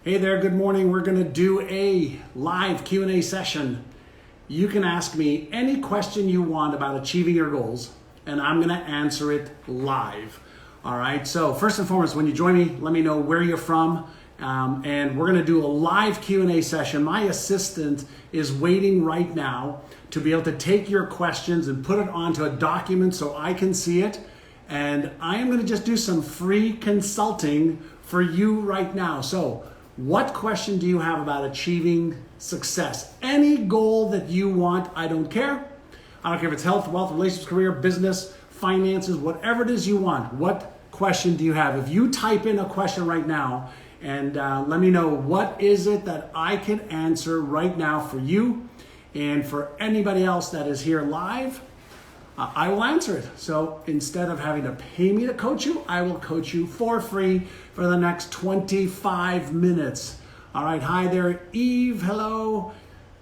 Hey there, good morning. We're going to do a live Q&A session. You can ask me any question you want about achieving your goals, and I'm going to answer it live. All right, so first and foremost, when you join me, let me know where you're from, and we're going to do a live Q&A session. My assistant is waiting right now to be able to take your questions and put it onto a document so I can see it, and I am going to just do some free consulting for you right now. So what question do you have about achieving success? Any goal that you want, I don't care. I don't care if it's health, wealth, relationships, career, business, finances, whatever it is you want. What question do you have? If you type in a question right now and let me know what is it that I can answer right now for you and for anybody else that is here live, I will answer it. So instead of having to pay me to coach you, I will coach you for free for the next 25 minutes. All right, hi there, Eve, hello.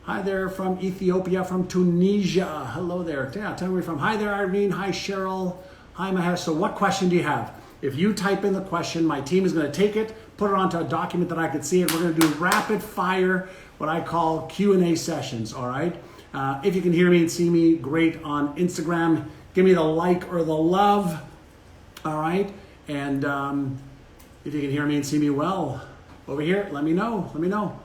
Hi there from Ethiopia, from Tunisia. Hello there. Yeah, tell me where you're from. Hi there, Irene. Hi, Cheryl. Hi, Mahesh. So what question do you have? If you type in the question, my team is going to take it, put it onto a document that I can see, and we're going to do rapid fire, what I call Q&A sessions, all right? If you can hear me and see me, great on Instagram. Give me the like or the love, all right? And if you can hear me and see me well over here, let me know.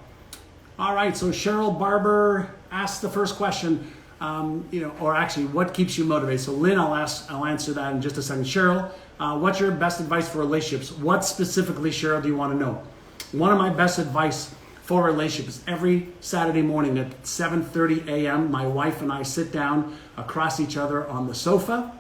All right, so Cheryl Barber asked the first question, or actually, what keeps you motivated? So Lynn, I'll answer that in just a second. Cheryl, what's your best advice for relationships? What specifically, Cheryl, do you want to know? One of my best advice for relationships, every Saturday morning at 7:30 a.m., my wife and I sit down across each other on the sofa,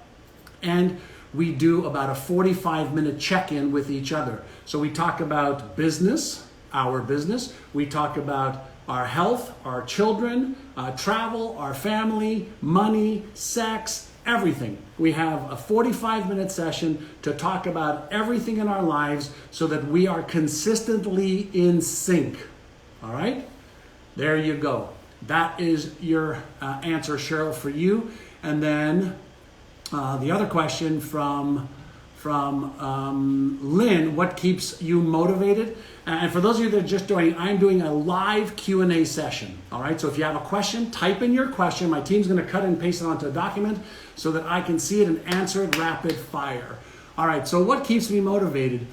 and we do about a 45-minute check-in with each other. So we talk about business, our business. We talk about our health, our children, travel, our family, money, sex, everything. We have a 45-minute session to talk about everything in our lives so that we are consistently in sync. All right? There you go. That is your answer, Cheryl, for you. And then the other question from Lynn, what keeps you motivated? And for those of you that are just joining, I'm doing a live Q&A session. All right, so if you have a question, type in your question. My team's going to cut and paste it onto a document so that I can see it and answer it rapid fire. All right, so what keeps me motivated?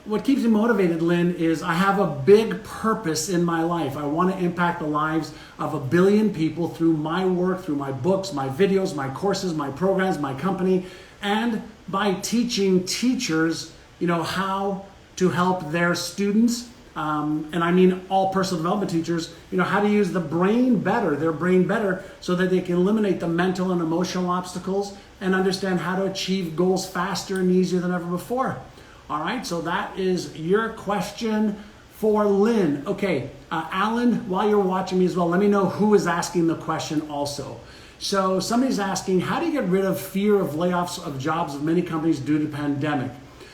What keeps me motivated, Lynn, is I have a big purpose in my life. I want to impact the lives of 1 billion people through my work, through my books, my videos, my courses, my programs, my company, and by teaching teachers, how to help their students, and I mean all personal development teachers, how to use their brain better so that they can eliminate the mental and emotional obstacles and understand how to achieve goals faster and easier than ever before. All right, so that is your question for Lynn. Okay, Alan, while you're watching me as well, let me know who is asking the question also. So somebody's asking, how do you get rid of fear of layoffs of jobs of many companies due to the pandemic?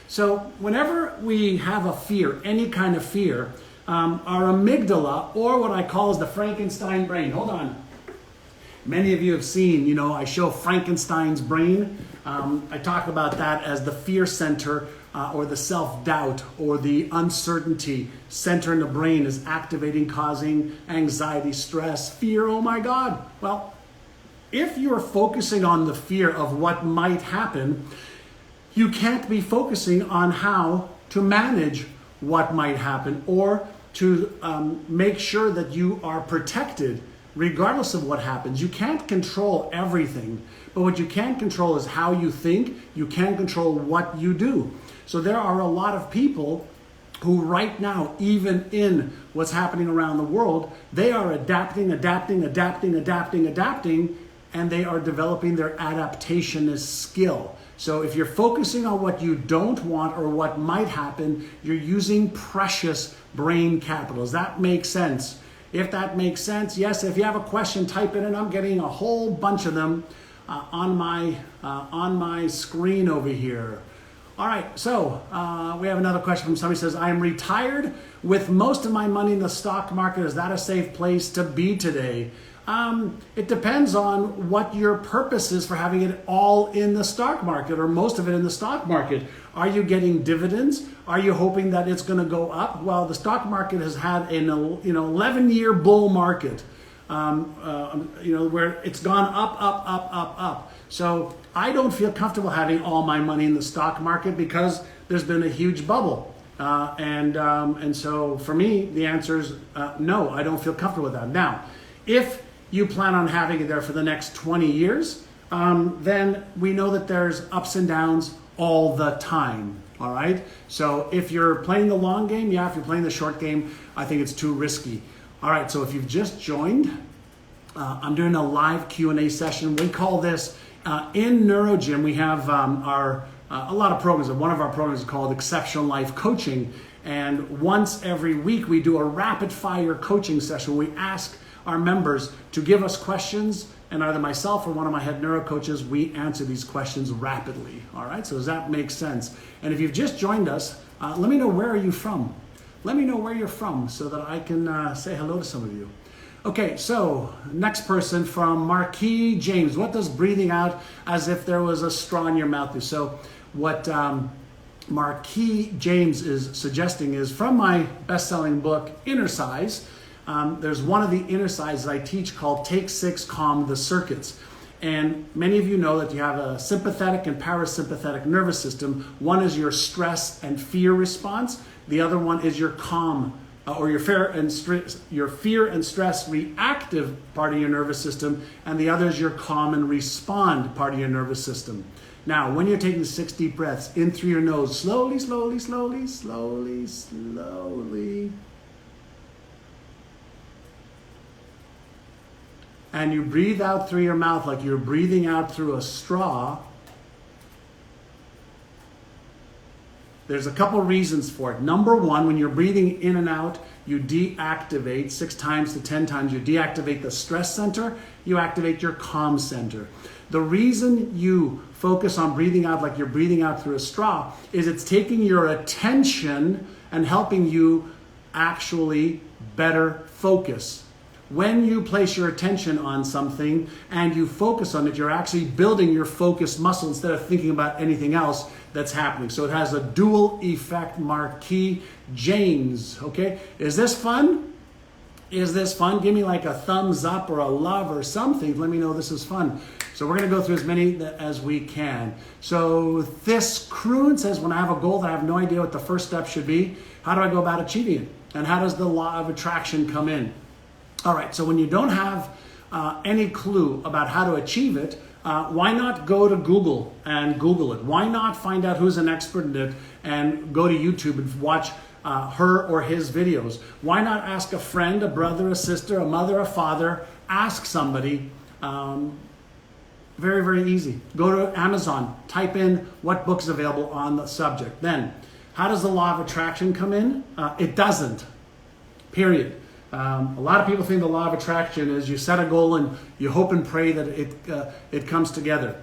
So whenever we have a fear, any kind of fear, our amygdala, or what I call is the Frankenstein brain. Hold on. Many of you have seen, I show Frankenstein's brain. I talk about that as the fear center or the self-doubt or the uncertainty center in the brain is activating, causing anxiety, stress, fear. Oh my God. Well, if you're focusing on the fear of what might happen, you can't be focusing on how to manage what might happen or to make sure that you are protected regardless of what happens. You can't control everything, but what you can control is how you think. You can control what you do. So there are a lot of people who right now, even in what's happening around the world, they are adapting, and they are developing their adaptationist skill. So if you're focusing on what you don't want or what might happen, you're using precious brain capital. Does that make sense? If that makes sense, yes. If you have a question, type it in. I'm getting a whole bunch of them on my screen over here. All right, so we have another question from somebody who says, I am retired with most of my money in the stock market. Is that a safe place to be today? It depends on what your purpose is for having it all in the stock market or most of it in the stock market. Are you getting dividends? Are you hoping that it's going to go up? Well, the stock market has had an 11-year bull market, where it's gone up. So I don't feel comfortable having all my money in the stock market because there's been a huge bubble. And so for me, the answer is no, I don't feel comfortable with that. Now, if you plan on having it there for the next 20 years, then we know that there's ups and downs all the time. All right. So if you're playing the long game, yeah. If you're playing the short game, I think it's too risky. All right. So if you've just joined, I'm doing a live Q&A session. We call this in NeuroGym. We have a lot of programs. One of our programs is called Exceptional Life Coaching. And once every week, we do a rapid fire coaching session. We ask our members to give us questions, and either myself or one of my head neuro coaches, we answer these questions rapidly. All right, so does that make sense? And if you've just joined us, let me know, where are you from? Let me know where you're from so that I can say hello to some of you. Okay, so next person from Marquis James. What does breathing out as if there was a straw in your mouth do? So what Marquis James is suggesting is from my best-selling book, Inner Size. There's one of the inner sizes I teach called Take 6, Calm the Circuits. And many of you know that you have a sympathetic and parasympathetic nervous system. One is your stress and fear response. The other one is your calm or your fear and stress reactive part of your nervous system. And the other is your calm and respond part of your nervous system. Now, when you're taking 6 deep breaths in through your nose, slowly, slowly, slowly, slowly, slowly, and you breathe out through your mouth like you're breathing out through a straw, there's a couple reasons for it. Number one, when you're breathing in and out, you deactivate 6 times to 10 times. You deactivate the stress center, you activate your calm center. The reason you focus on breathing out like you're breathing out through a straw is it's taking your attention and helping you actually better focus. When you place your attention on something and you focus on it, you're actually building your focus muscle instead of thinking about anything else that's happening. So it has a dual effect, Marquis James. Okay, is this fun? Is this fun? Give me like a thumbs up or a love or something. Let me know this is fun. So we're going to go through as many as we can. So this Kroon says, when I have a goal that I have no idea what the first step should be, how do I go about achieving it? And how does the law of attraction come in? All right, so when you don't have any clue about how to achieve it, why not go to Google and Google it? Why not find out who's an expert in it and go to YouTube and watch her or his videos? Why not ask a friend, a brother, a sister, a mother, a father? Ask somebody. Very, very easy. Go to Amazon, type in what book's available on the subject. Then, how does the law of attraction come in? It doesn't, period. A lot of people think the law of attraction is you set a goal and you hope and pray that it comes together.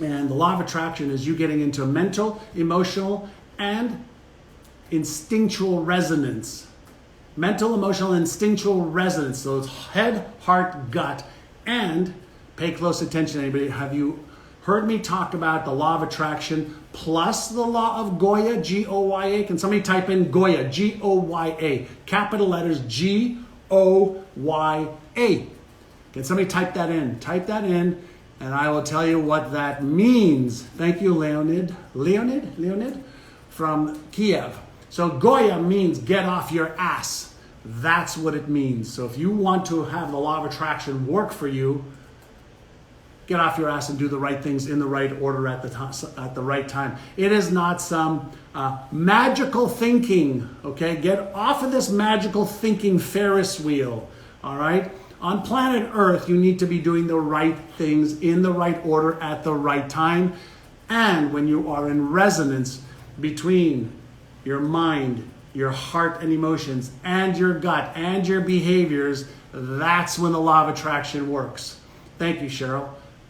And the law of attraction is you getting into mental, emotional, and instinctual resonance. Mental, emotional, and instinctual resonance. So it's head, heart, gut, and pay close attention, anybody. Have you heard me talk about the law of attraction plus the law of Goya, G-O-Y-A? Can somebody type in Goya, G-O-Y-A, capital letters G-O-Y-A? Can somebody type that in? Type that in, and I will tell you what that means. Thank you, Leonid from Kiev. So Goya means get off your ass. That's what it means. So if you want to have the law of attraction work for you, get off your ass and do the right things in the right order at the right time. It is not some magical thinking, okay? Get off of this magical thinking Ferris wheel, all right? On planet Earth, you need to be doing the right things in the right order at the right time. And when you are in resonance between your mind, your heart and emotions, and your gut and your behaviors, that's when the law of attraction works. Thank you, Cheryl.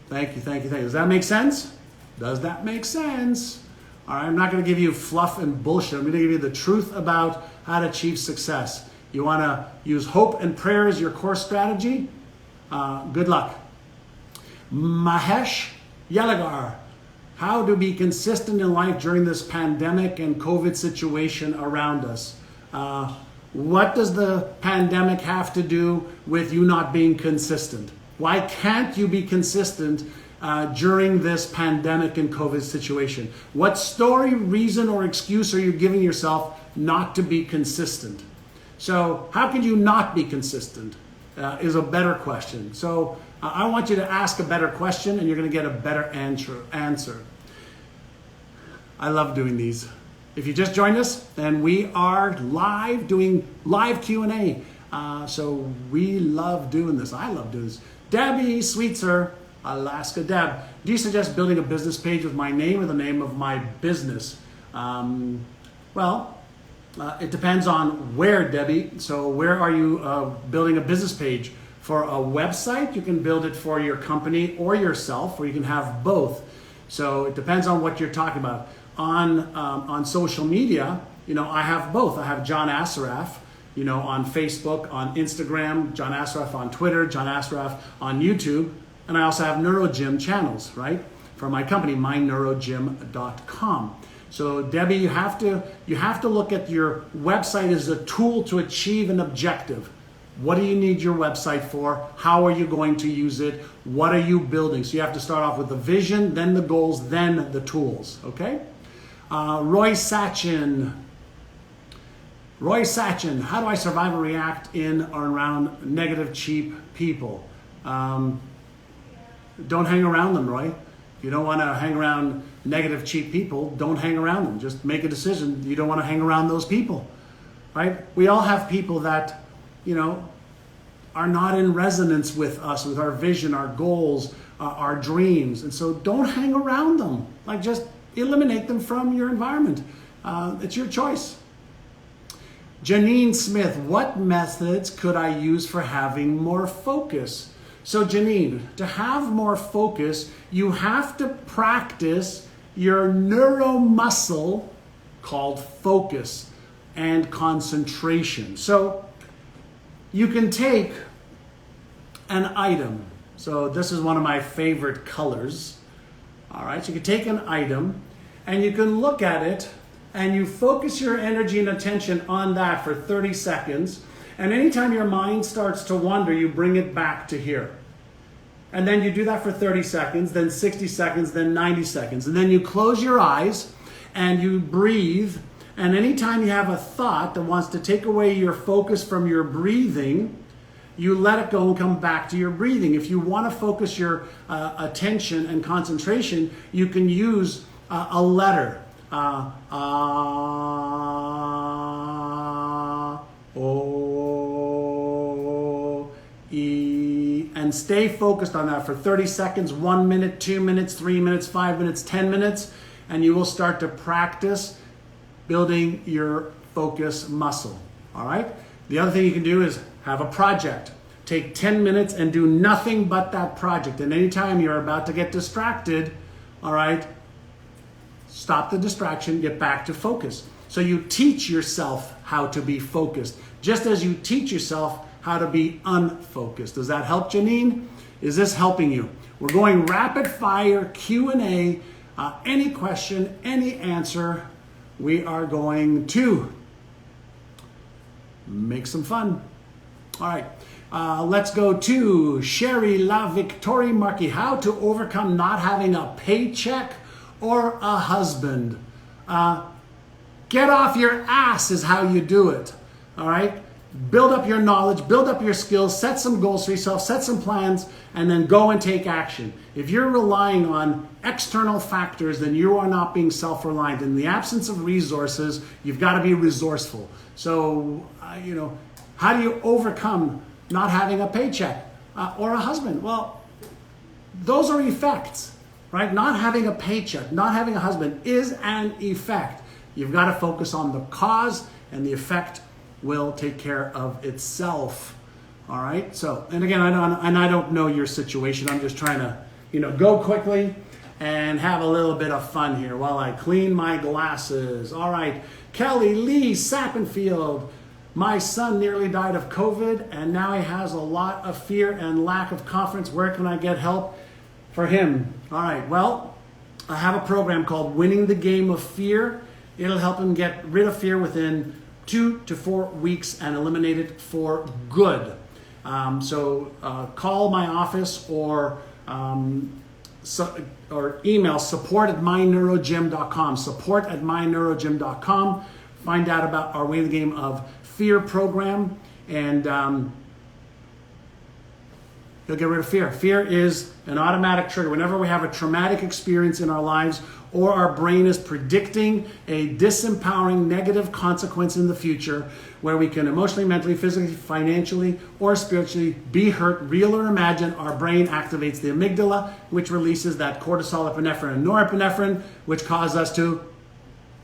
Thank you. Does that make sense? Does that make sense? All right, I'm not going to give you fluff and bullshit. I'm going to give you the truth about how to achieve success. You want to use hope and prayer as your core strategy? Good luck. Mahesh Yelagar, how to be consistent in life during this pandemic and COVID situation around us. What does the pandemic have to do with you not being consistent? Why can't you be consistent during this pandemic and COVID situation? What story, reason, or excuse are you giving yourself not to be consistent? So how can you not be consistent is a better question. So I want you to ask a better question and you're going to get a better answer. I love doing these. If you just joined us, then we are live doing live Q&A. So we love doing this. I love doing this. Debbie Sweetser, Alaska. Deb, do you suggest building a business page with my name or the name of my business? It depends on where, Debbie. So where are you building a business page? For a website, you can build it for your company or yourself, or you can have both. So it depends on what you're talking about. On social media, I have both. I have John Assaraf, on Facebook, on Instagram, John Assaraf on Twitter, John Assaraf on YouTube, and I also have NeuroGym channels, right? For my company, myneurogym.com. So Debbie, you have to look at your website as a tool to achieve an objective. What do you need your website for? How are you going to use it? What are you building? So you have to start off with the vision, then the goals, then the tools, okay? Roy Sachin, how do I survive and react in or around negative, cheap people? Don't hang around them, Roy. If you don't want to hang around negative, cheap people, don't hang around them. Just make a decision. You don't want to hang around those people, right? We all have people that, are not in resonance with us, with our vision, our goals, our dreams. And so don't hang around them. Just eliminate them from your environment. It's your choice. Janine Smith, what methods could I use for having more focus? So Janine, to have more focus, you have to practice your neuromuscle called focus and concentration. So you can take an item. So this is one of my favorite colors. All right, so you can take an item and you can look at it and you focus your energy and attention on that for 30 seconds. And anytime your mind starts to wander, you bring it back to here. And then you do that for 30 seconds, then 60 seconds, then 90 seconds. And then you close your eyes and you breathe. And anytime you have a thought that wants to take away your focus from your breathing, you let it go and come back to your breathing. If you want to focus your attention and concentration, you can use a letter. O, E, and stay focused on that for 30 seconds, 1 minute, 2 minutes, 3 minutes, 5 minutes, 10 minutes, and you will start to practice building your focus muscle, all right? The other thing you can do is have a project. Take 10 minutes and do nothing but that project. And anytime you're about to get distracted, all right, stop the distraction, get back to focus. So you teach yourself how to be focused, just as you teach yourself how to be unfocused. Does that help, Janine? Is this helping you? We're going rapid fire Q&A. Any question, any answer, we are going to make some fun. All right, let's go to Sherry La Victorie Marquis. How to overcome not having a paycheck or a husband. Get off your ass is how you do it. All right, build up your knowledge, build up your skills, set some goals for yourself, set some plans, and then go and take action. If you're relying on external factors, then you are not being self-reliant. In the absence of resources, you've got to be resourceful. So, how do you overcome not having a paycheck or a husband? Well, those are effects, right? Not having a paycheck, not having a husband is an effect. You've got to focus on the cause, and the effect will take care of itself. All right. So, and again, I don't know your situation. I'm just trying to, go quickly and have a little bit of fun here while I clean my glasses. All right. Kelly Lee Sappenfield. My son nearly died of COVID, and now he has a lot of fear and lack of confidence. Where can I get help for him? All right, well, I have a program called Winning the Game of Fear. It'll help him get rid of fear within 2 to 4 weeks and eliminate it for good. So call my office or email support@myneurogym.com. Support@myneurogym.com. Find out about our Winning the Game of Fear program, and you'll get rid of fear. Fear is an automatic trigger. Whenever we have a traumatic experience in our lives, or our brain is predicting a disempowering negative consequence in the future, where we can emotionally, mentally, physically, financially, or spiritually be hurt, real or imagined, our brain activates the amygdala, which releases that cortisol, epinephrine, and norepinephrine, which cause us to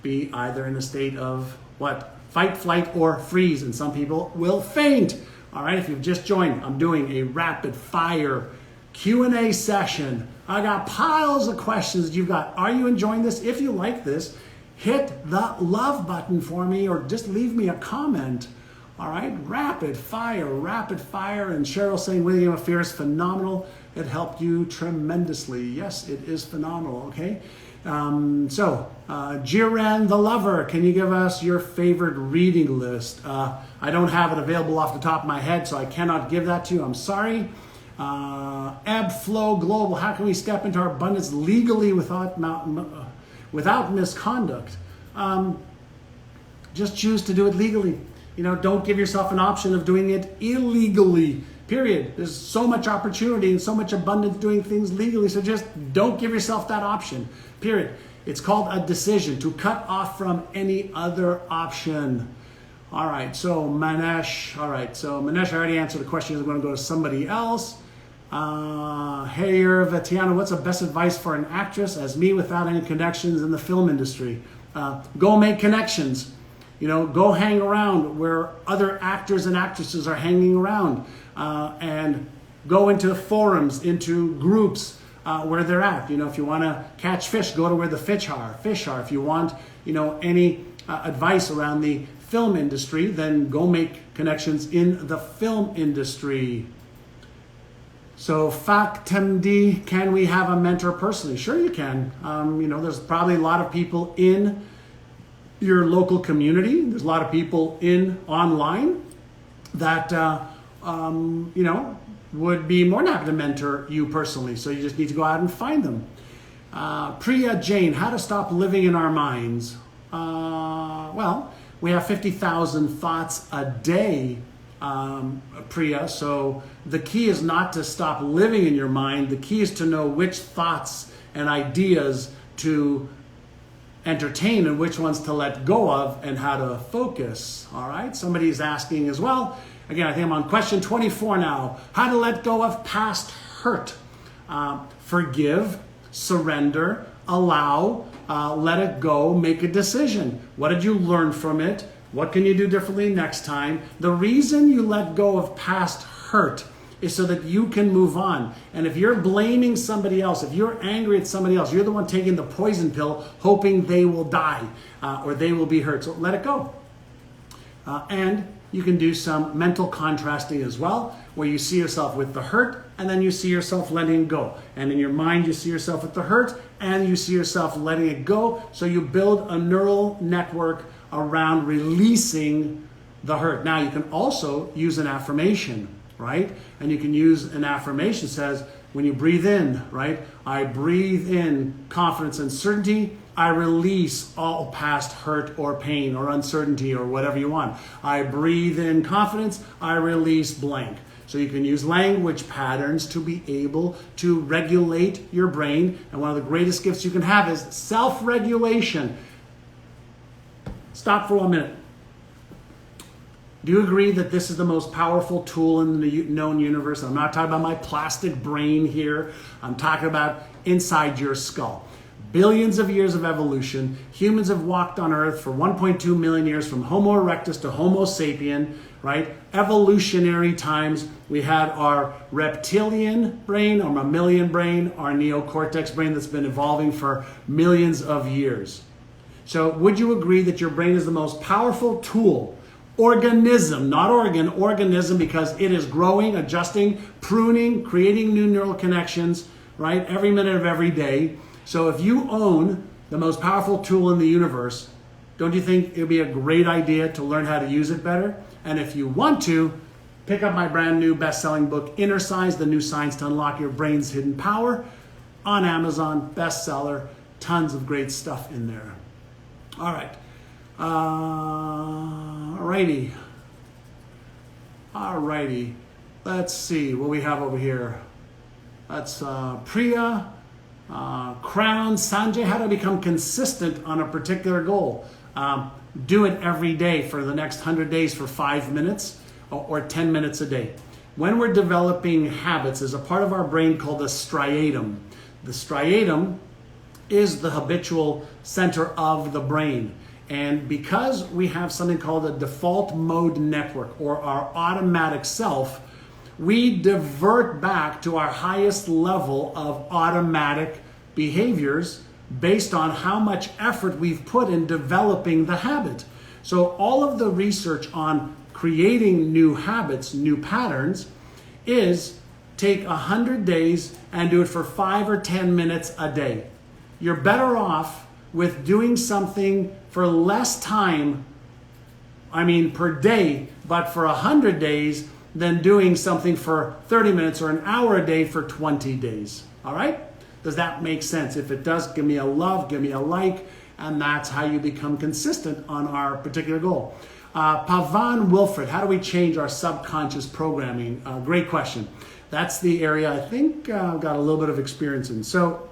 be either in a state of what? Fight, flight, or freeze. And some people will faint. All right, if you've just joined, I'm doing a rapid fire Q&A session. I got piles of questions that you've got. Are you enjoying this? If you like this, hit the love button for me or just leave me a comment. All right, rapid fire. And Cheryl saying Winning the Game of Fear is phenomenal. It helped you tremendously. Yes, it is phenomenal, okay? Jiren the Lover, can you give us your favorite reading list? I don't have it available off the top of my head, so I cannot give that to you. I'm sorry. Ebb Flow Global, how can we step into our abundance legally without misconduct? Just choose to do it legally. Don't give yourself an option of doing it illegally. Period. There's so much opportunity and so much abundance doing things legally, so just don't give yourself that option. Period. It's called a decision to cut off from any other option. All right, so Manesh. Manesh, I already answered the question. I'm going to go to somebody else. Hey, Vatiana, what's the best advice for an actress as me without any connections in the film industry? Go make connections. Go hang around where other actors and actresses are hanging around, and go into forums, into groups where they're at. If you want to catch fish, go to where the fish are. If you want, any advice around the film industry, then go make connections in the film industry. So FactMD, can we have a mentor personally? Sure you can. There's probably a lot of people in your local community. There's a lot of people online that, would be more than happy to mentor you personally. So you just need to go out and find them. Priya Jane, how to stop living in our minds? Well, we have 50,000 thoughts a day, Priya. So the key is not to stop living in your mind. The key is to know which thoughts and ideas to entertain and which ones to let go of and how to focus. All right. Somebody's asking as well. Again, I think I'm on question 24 now. How to let go of past hurt. Forgive, surrender, allow, let it go, make a decision. What did you learn from it? What can you do differently next time? The reason you let go of past hurt is so that you can move on. And if you're blaming somebody else, if you're angry at somebody else, you're the one taking the poison pill, hoping they will die or they will be hurt. So let it go. And you can do some mental contrasting as well, where you see yourself with the hurt and then you see yourself letting it go. And in your mind, you see yourself with the hurt and you see yourself letting it go. So you build a neural network around releasing the hurt. Now, you can also use an affirmation, right? And you can use an affirmation that says, when you breathe in, right? I breathe in confidence and certainty. I release all past hurt or pain or uncertainty or whatever you want. I breathe in confidence. I release blank. So you can use language patterns to be able to regulate your brain. And one of the greatest gifts you can have is self-regulation. Stop for 1 minute. Do you agree that this is the most powerful tool in the known universe? I'm not talking about my plastic brain here. I'm talking about inside your skull. Billions of years of evolution. Humans have walked on Earth for 1.2 million years, from Homo erectus to Homo sapien, right? Evolutionary times. We had our reptilian brain, our mammalian brain, our neocortex brain that's been evolving for millions of years. So would you agree that your brain is the most powerful tool organism, not organ, organism, because it is growing, adjusting, pruning, creating new neural connections, right? Every minute of every day. So if you own the most powerful tool in the universe, don't you think it would be a great idea to learn how to use it better? And if you want to, pick up my brand new best-selling book, Inner Science, The New Science to Unlock Your Brain's Hidden Power, on Amazon, bestseller, tons of great stuff in there. All right. Alrighty. Let's see what we have over here. That's Priya, Crown, Sanjay. How to become consistent on a particular goal? Do it every day for the next 100 days for 5 minutes or 10 minutes a day. When we're developing habits, there's a part of our brain called the striatum. The striatum is the habitual center of the brain. And because we have something called a default mode network, or our automatic self, we divert back to our highest level of automatic behaviors based on how much effort we've put in developing the habit. So all of the research on creating new habits, new patterns, is take 100 days and do it for 5 or 10 minutes a day. You're better off with doing something for less time, per day, but for 100 days, than doing something for 30 minutes or an hour a day for 20 days. All right? Does that make sense? If it does, give me a love, give me a like, and that's how you become consistent on our particular goal. Pavan Wilfred, how do we change our subconscious programming? Great question. That's the area I think I've got a little bit of experience in. So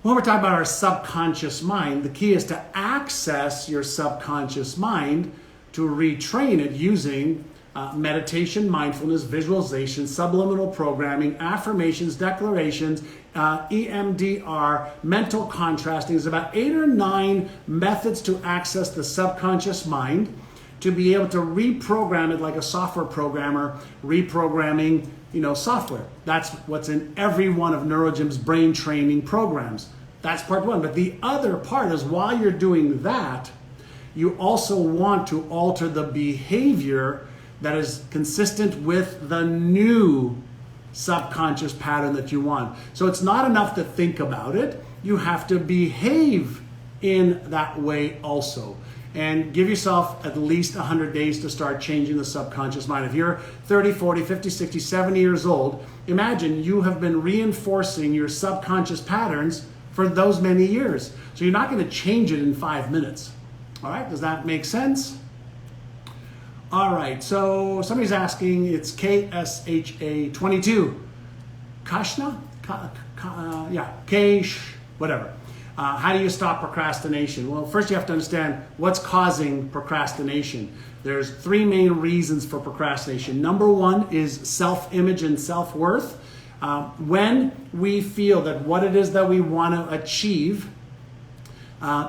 when we're talking about our subconscious mind, the key is to access your subconscious mind to retrain it using meditation, mindfulness, visualization, subliminal programming, affirmations, declarations, EMDR, mental contrasting. There's about 8 or 9 methods to access the subconscious mind to be able to reprogram it like a software programmer reprogramming, software. That's what's in every one of NeuroGym's brain training programs. That's part one. But the other part is, while you're doing that, you also want to alter the behavior that is consistent with the new subconscious pattern that you want. So it's not enough to think about it. You have to behave in that way also. And give yourself at least 100 days to start changing the subconscious mind. If you're 30, 40, 50, 60, 70 years old, imagine you have been reinforcing your subconscious patterns for those many years. So you're not going to change it in 5 minutes. All right, does that make sense? All right, so somebody's asking, it's KSHA22. Kashna? Whatever. How do you stop procrastination? Well, first you have to understand what's causing procrastination. There's 3 main reasons for procrastination. Number 1 is self-image and self-worth. When we feel that what it is that we want to achieve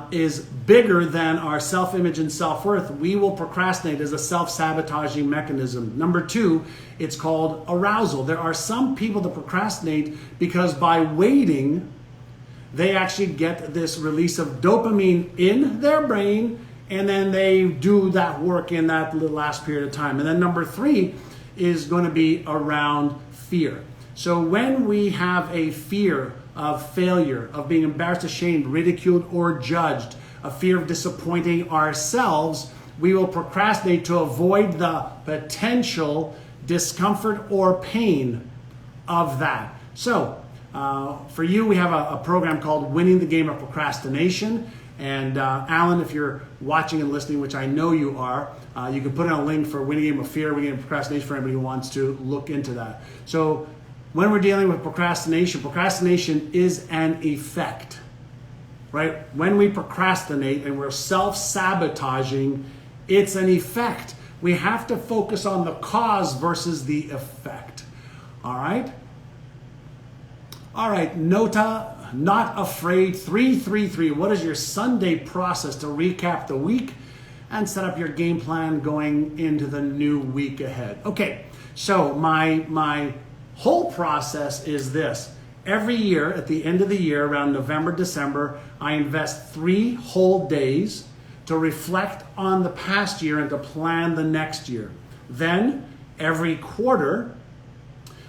is bigger than our self-image and self-worth, we will procrastinate as a self-sabotaging mechanism. Number 2, it's called arousal. There are some people that procrastinate because by waiting, they actually get this release of dopamine in their brain, and then they do that work in that last period of time. And then number 3 is going to be around fear. So when we have a fear of failure, of being embarrassed, ashamed, ridiculed, or judged, a fear of disappointing ourselves, we will procrastinate to avoid the potential discomfort or pain of that. So for you, we have a program called Winning the Game of Procrastination. And Alan, if you're watching and listening, which I know you are, you can put in a link for Winning the Game of Fear, Winning the Game of Procrastination for anybody who wants to look into that. So when we're dealing with procrastination, procrastination is an effect, right? When we procrastinate and we're self-sabotaging, it's an effect. We have to focus on the cause versus the effect, all right? All right, Nota, Not Afraid 333. What is your Sunday process to recap the week and set up your game plan going into the new week ahead? Okay, so my whole process is this. Every year, at the end of the year, around November, December, I invest 3 whole days to reflect on the past year and to plan the next year. Then, every quarter,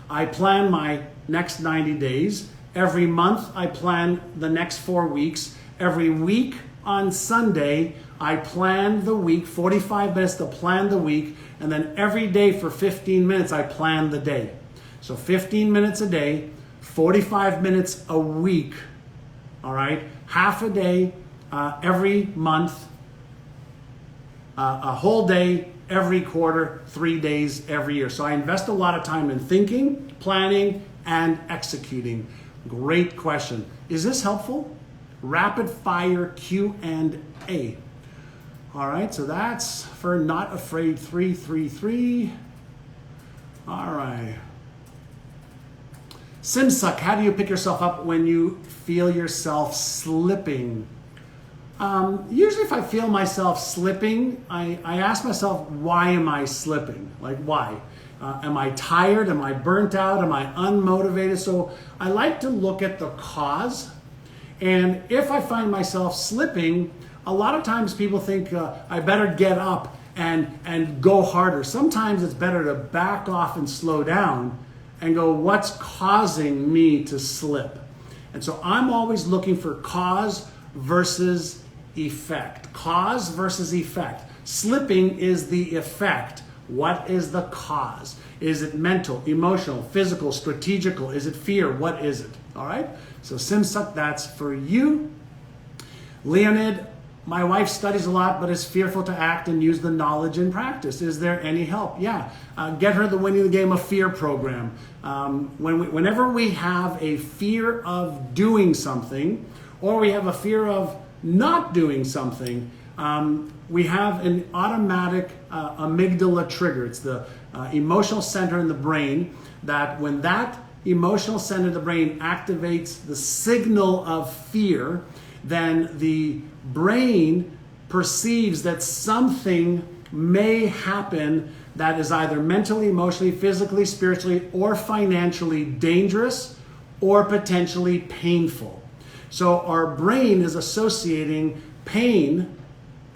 I plan my next 90 days. Every month, I plan the next 4 weeks. Every week on Sunday, I plan the week, 45 minutes to plan the week. And then every day for 15 minutes, I plan the day. So 15 minutes a day, 45 minutes a week, all right? Half a day every month, a whole day every quarter, 3 days every year. So I invest a lot of time in thinking, planning, and executing. Great question. Is this helpful? Rapid fire Q&A. All right, so that's for Not Afraid 333. All right. Simsuck, how do you pick yourself up when you feel yourself slipping? Usually if I feel myself slipping, I ask myself, why am I slipping? Like, why? Am I tired? Am I burnt out? Am I unmotivated? So I like to look at the cause. And if I find myself slipping, a lot of times people think I better get up and go harder. Sometimes it's better to back off and slow down and go, what's causing me to slip? And so I'm always looking for cause versus effect. Cause versus effect. Slipping is the effect. What is the cause? Is it mental, emotional, physical, strategical? Is it fear? What is it? All right? So Simsuck, that's for you. Leonid, my wife studies a lot but is fearful to act and use the knowledge in practice. Is there any help? Yeah. Get her the Winning the Game of Fear program. Whenever we have a fear of doing something or we have a fear of not doing something, we have an automatic amygdala trigger. It's the emotional center in the brain that when that emotional center of the brain activates the signal of fear, then the brain perceives that something may happen that is either mentally, emotionally, physically, spiritually, or financially dangerous or potentially painful. So our brain is associating pain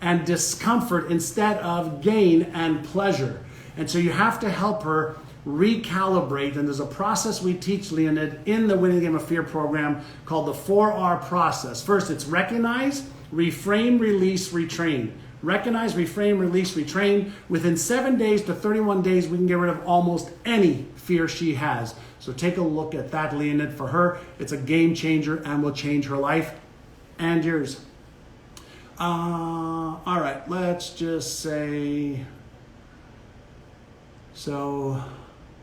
and discomfort instead of gain and pleasure. And so you have to help her recalibrate. And there's a process we teach, Leonid, in the Winning the Game of Fear program called the 4R process. First, it's recognize, reframe, release, retrain. Recognize, reframe, release, retrain. Within 7 days to 31 days, we can get rid of almost any fear she has. So take a look at that, Leonid. For her, it's a game changer and will change her life and yours. All right, let's just say, so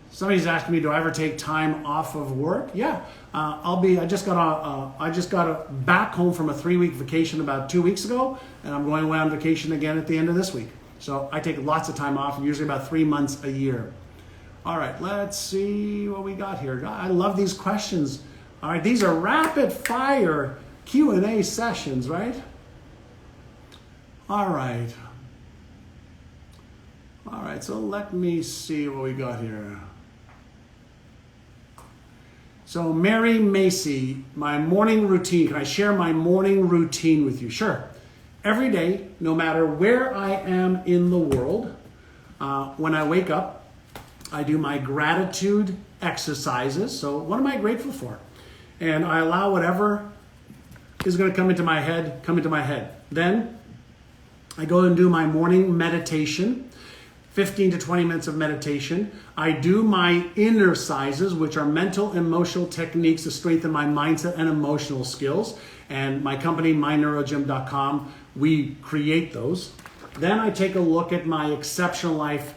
somebody's asking me, do I ever take time off of work? Yeah, I just got back home from a 3-week vacation about 2 weeks ago, and I'm going away on vacation again at the end of this week. So I take lots of time off, usually about 3 months a year. All right, let's see what we got here. I love these questions. All right, these are rapid fire Q&A sessions, right? All right. All right, so let me see what we got here. So Mary Macy, my morning routine. Can I share my morning routine with you? Sure. Every day, no matter where I am in the world, when I wake up, I do my gratitude exercises. So what am I grateful for? And I allow whatever is going to come into my head. Then I go and do my morning meditation, 15 to 20 minutes of meditation. I do my inner sizes, which are mental, emotional techniques to strengthen my mindset and emotional skills. And my company, myneurogym.com, we create those. Then I take a look at my exceptional life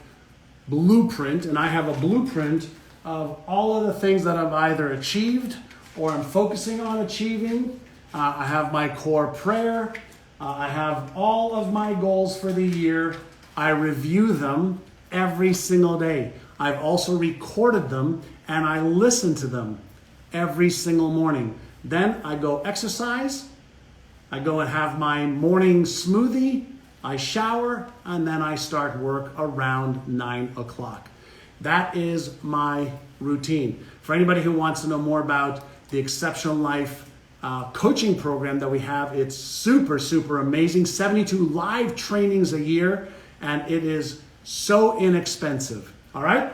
blueprint, and I have a blueprint of all of the things that I've either achieved or I'm focusing on achieving. I have my core prayer. I have all of my goals for the year. I review them every single day. I've also recorded them and I listen to them every single morning. Then I go exercise. I go and have my morning smoothie. I shower, and then I start work around 9 o'clock. That is my routine. For anybody who wants to know more about the Exceptional Life coaching program that we have. It's super, super amazing. 72 live trainings a year, and it is so inexpensive. All right?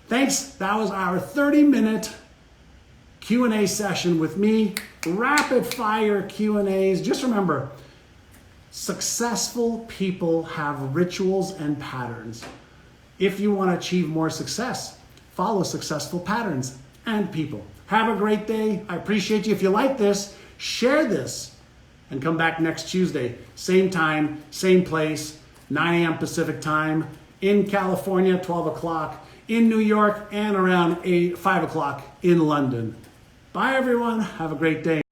Thanks. That was our 30-minute Q&A session with me. Rapid fire Q&As. Just remember, successful people have rituals and patterns. If you want to achieve more success, follow successful patterns and people. Have a great day. I appreciate you. If you like this, share this and come back next Tuesday. Same time, same place, 9 a.m. Pacific time. In California, 12 o'clock. In New York, and around 5 o'clock in London. Bye, everyone. Have a great day.